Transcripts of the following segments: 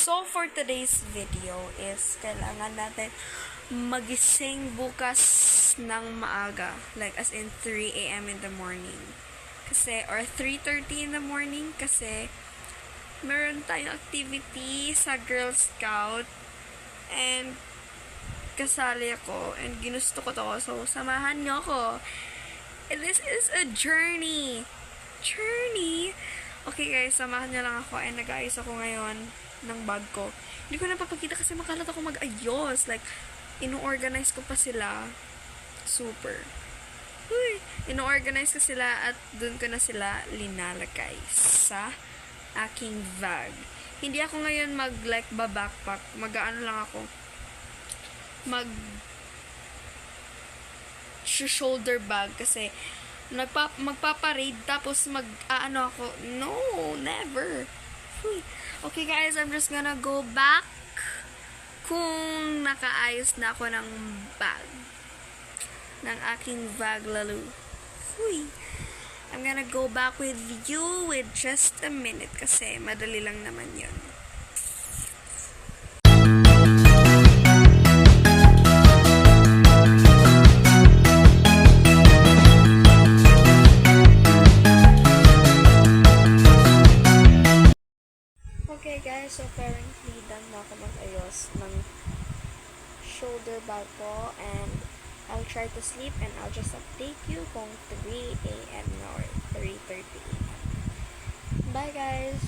So, for today's video is kailangan natin magising bukas ng maaga. Like, as in 3 a.m. in the morning. Kasi, or 3:30 in the morning kasi meron tayong activity sa Girl Scout and kasali ako and ginusto ko to. So, samahan niyo ako. And this is a journey. Okay guys, samahan niyo lang ako and nag-aayos ako ngayon ng bag ko. Hindi ko napapakita kasi makalat ako mag-ayos. Like, ino-organize ko pa sila. Super. Ino-organize ko sila at dun ko na sila linalagay sa aking bag. Hindi ako ngayon mag-like ba-backpack. Mag-ano lang ako. Shoulder bag kasi magpaparade tapos mag-ano ako. No, never. Okay guys, I'm just gonna go back kung nakaayos na ako ng bag. Ng aking bag lalo. I'm gonna go back with you with just a minute kasi madali lang naman yun. Okay guys, so currently done na ako mag-ayos ng shoulder bag ko and I'll try to sleep and I'll just update you kung 3 a.m. or 3:30 a.m. Bye guys!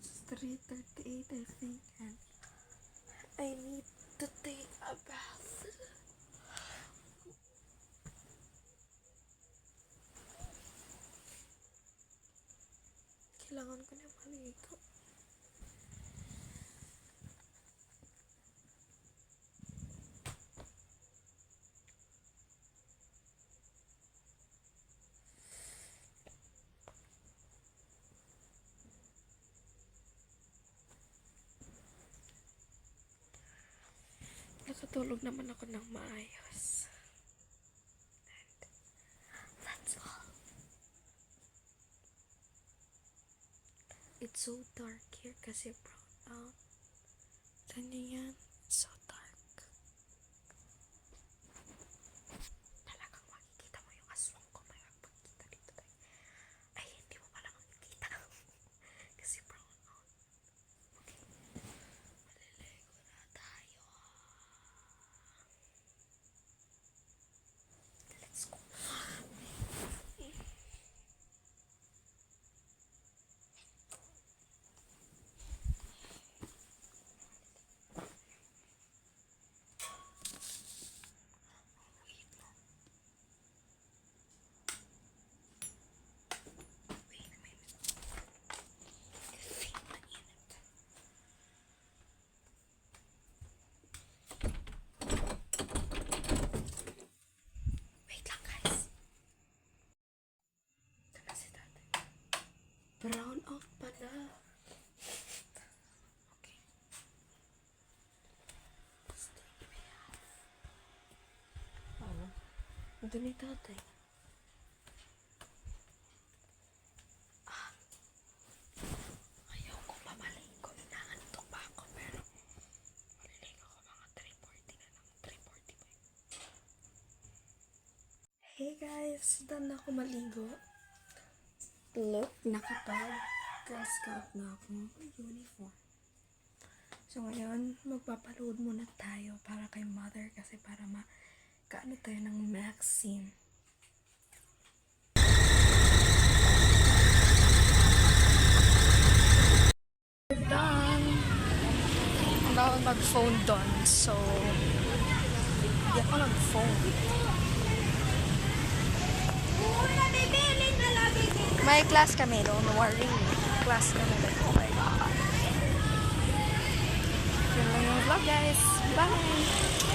It's 3:38 I think and I need to take a bath. Kailangan ko na maligo. Nakatulog naman ako ng maayos. And that's all. It's so dark here kasi brown out. Ganyan yan. It's so dark. Talagang makikita mo yung aswang ko. May magpagkita dito tayo. Ay, hindi mo pala makikita. Kasi brown out. Okay. Maliligo na tayo. Let's go. Brown out pala. Okay. Ano? Ito ni tatay. Ayaw ko pa maligo. Inaantok pa ako pero maliligo ko mga 3:40 na lang. 3:40 ba yun? Hey guys, done na ako maligo. Look, nakapag-Girl Scout na akong uniform. So ngayon, magpapaload muna tayo para kay mother kasi para makaano tayo ng Maxim. We're done! Ang bawal mag-phone doon. So, hindi ako nag-phone. May class kami, don't worry. Class kami, like, oh my god. Yun lang yung vlog, guys. Bye!